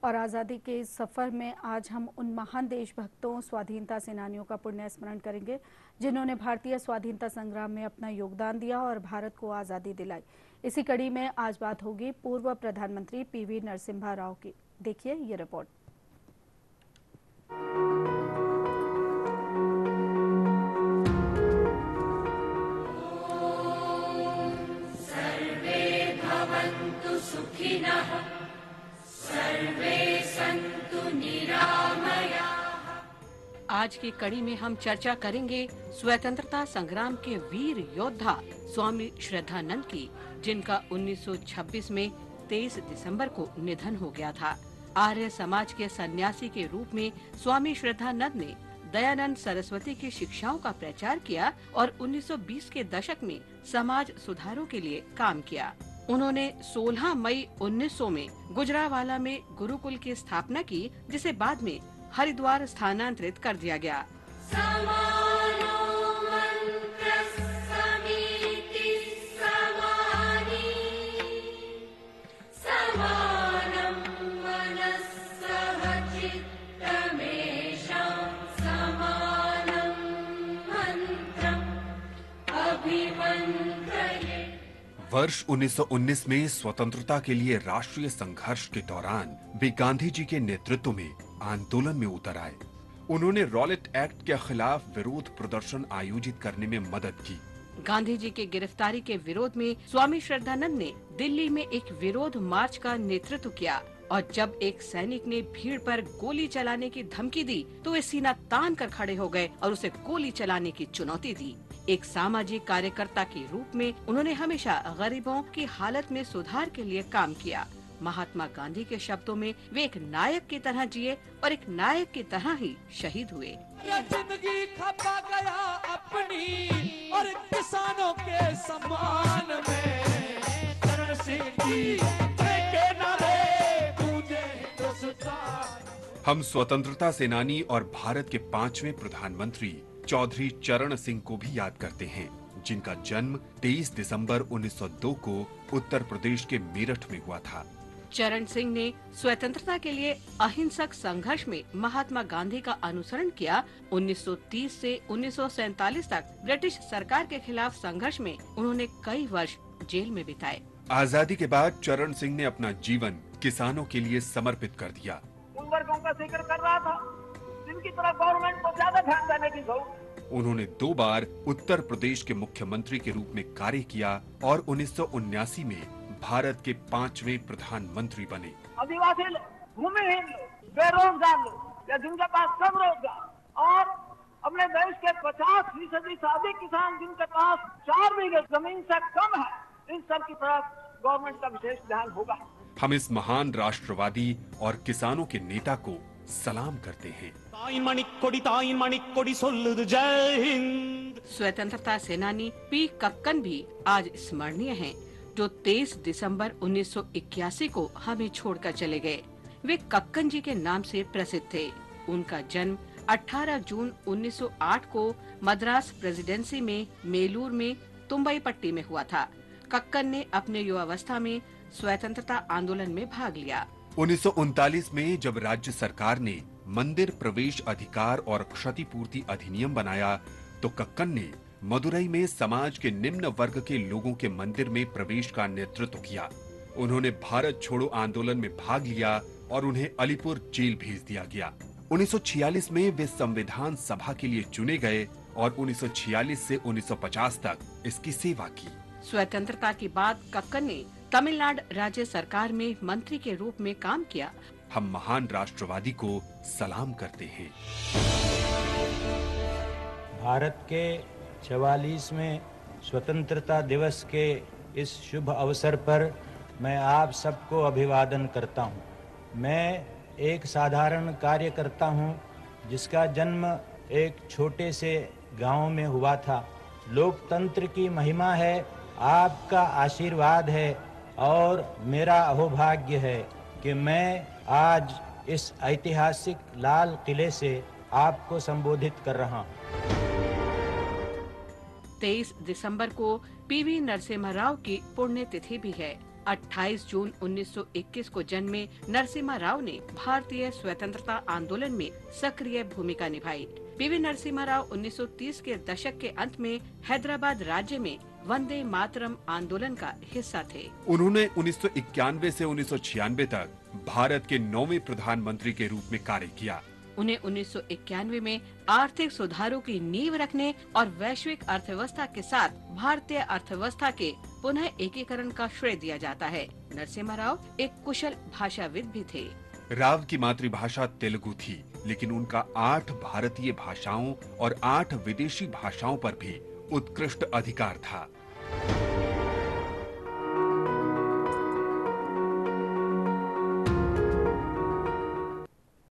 और आज़ादी के इस सफ़र में आज हम उन महान देशभक्तों, स्वाधीनता सेनानियों का पुण्य स्मरण करेंगे जिन्होंने भारतीय स्वाधीनता संग्राम में अपना योगदान दिया और भारत को आज़ादी दिलाई। इसी कड़ी में आज बात होगी पूर्व प्रधानमंत्री पीवी नरसिम्हा राव की। देखिए ये रिपोर्ट। सर्वे भवन्तु सुखिनः, सर्वे सन्तु निरामयाः। आज की कड़ी में हम चर्चा करेंगे स्वतंत्रता संग्राम के वीर योद्धा स्वामी श्रद्धानंद की, जिनका 1926 में 23 दिसंबर को निधन हो गया था। आर्य समाज के सन्यासी के रूप में स्वामी श्रद्धानंद ने दयानंद सरस्वती की शिक्षाओं का प्रचार किया और 1920 के दशक में समाज सुधारों के लिए काम किया। उन्होंने 16 मई 1900 में गुजरावाला में गुरुकुल की स्थापना की, जिसे बाद में हरिद्वार स्थानांतरित कर दिया गया। वर्ष 1919 में स्वतंत्रता के लिए राष्ट्रीय संघर्ष के दौरान वे गांधी जी के नेतृत्व में आंदोलन में उतर आए। उन्होंने रॉलेट एक्ट के खिलाफ विरोध प्रदर्शन आयोजित करने में मदद की। गांधी जी की गिरफ्तारी के विरोध में स्वामी श्रद्धानंद ने दिल्ली में एक विरोध मार्च का नेतृत्व किया और जब एक सैनिक ने भीड़ पर गोली चलाने की धमकी दी तो वे सीना तान कर खड़े हो गए और उसे गोली चलाने की चुनौती दी। एक सामाजिक कार्यकर्ता के रूप में उन्होंने हमेशा गरीबों की हालत में सुधार के लिए काम किया। महात्मा गांधी के शब्दों में, वे एक नायक की तरह जिए और एक नायक की तरह ही शहीद हुए। जिंदगी खपा गया अपनी और किसानों के सम्मान में, चरण सिंह जी के नारे गूंजे हिंदुस्तान। हम स्वतंत्रता सेनानी और भारत के 5वें प्रधानमंत्री चौधरी चरण सिंह को भी याद करते हैं, जिनका जन्म 23 दिसंबर 1902 को उत्तर प्रदेश के मेरठ में हुआ था। चरण सिंह ने स्वतंत्रता के लिए अहिंसक संघर्ष में महात्मा गांधी का अनुसरण किया। 1930 से 1947 तक ब्रिटिश सरकार के खिलाफ संघर्ष में उन्होंने कई वर्ष जेल में बिताए। आजादी के बाद चरण सिंह ने अपना जीवन किसानों के लिए समर्पित कर दिया। उन वर्गों का जिक्र कर रहा था जिनकी तरफ गवर्नमेंट को ज्यादा ध्यान देने की जरूरत। उन्होंने 2 बार उत्तर प्रदेश के मुख्यमंत्री के रूप में कार्य किया और 1979 में भारत के 5वें प्रधानमंत्री बने। आदिवासी लोग, भूमिहीन लोग, बेरोजगार लोग या जिनके पास कम रोजगार और अपने देश के 50% से अधिक किसान जिनके पास 4 बीघे जमीन से कम है, इन सब की तरफ गवर्नमेंट का विशेष ध्यान होगा। हम इस महान राष्ट्रवादी और किसानों के नेता को सलाम करते हैं। जय हिंद। स्वतंत्रता सेनानी पी कक्कन भी आज स्मरणीय हैं, जो 23 दिसंबर 1981 को हमें छोड़कर चले गए। वे कक्कन जी के नाम से प्रसिद्ध थे। उनका जन्म 18 जून 1908 को मद्रास प्रेसिडेंसी में मेलूर में तुम्बईपट्टी में हुआ था। कक्कन ने अपने युवावस्था में स्वतंत्रता आंदोलन में भाग लिया। 1939 में जब राज्य सरकार ने मंदिर प्रवेश अधिकार और क्षतिपूर्ति अधिनियम बनाया, तो कक्कन ने मदुरई में समाज के निम्न वर्ग के लोगों के मंदिर में प्रवेश का नेतृत्व किया। उन्होंने भारत छोड़ो आंदोलन में भाग लिया और उन्हें अलीपुर जेल भेज दिया गया। 1946 में वे संविधान सभा के लिए चुने गए और 1946 से 1950 तक इसकी सेवा की। स्वतंत्रता के बाद कक्कन ने तमिलनाडु राज्य सरकार में मंत्री के रूप में काम किया। हम महान राष्ट्रवादी को सलाम करते हैं। भारत के 44वें स्वतंत्रता दिवस के इस शुभ अवसर पर मैं आप सबको अभिवादन करता हूं। मैं एक साधारण कार्यकर्ता हूं, जिसका जन्म एक छोटे से गांव में हुआ था। लोकतंत्र की महिमा है, आपका आशीर्वाद है और मेरा अहोभाग्य है कि मैं आज इस ऐतिहासिक लाल किले से आपको संबोधित कर रहा हूं। 23 दिसंबर को पीवी नरसिम्हा राव की पुण्यतिथि भी है। 28 जून 1921 को जन्मे नरसिम्हा राव ने भारतीय स्वतंत्रता आंदोलन में सक्रिय भूमिका निभाई। पीवी नरसिम्हा राव 1930 के दशक के अंत में हैदराबाद राज्य में वंदे मातरम आंदोलन का हिस्सा थे। उन्होंने 1991 से 1996 तक भारत के 9वें प्रधानमंत्री के रूप में कार्य किया। उन्हें 1991 में आर्थिक सुधारों की नींव रखने और वैश्विक अर्थव्यवस्था के साथ भारतीय अर्थव्यवस्था के पुनः एकीकरण का श्रेय दिया जाता है। नरसिम्हा राव एक कुशल भाषाविद भी थे। राव की मातृभाषा तेलुगु थी, लेकिन उनका 8 भारतीय भाषाओं और 8 विदेशी भाषाओं पर भी उत्कृष्ट अधिकार था।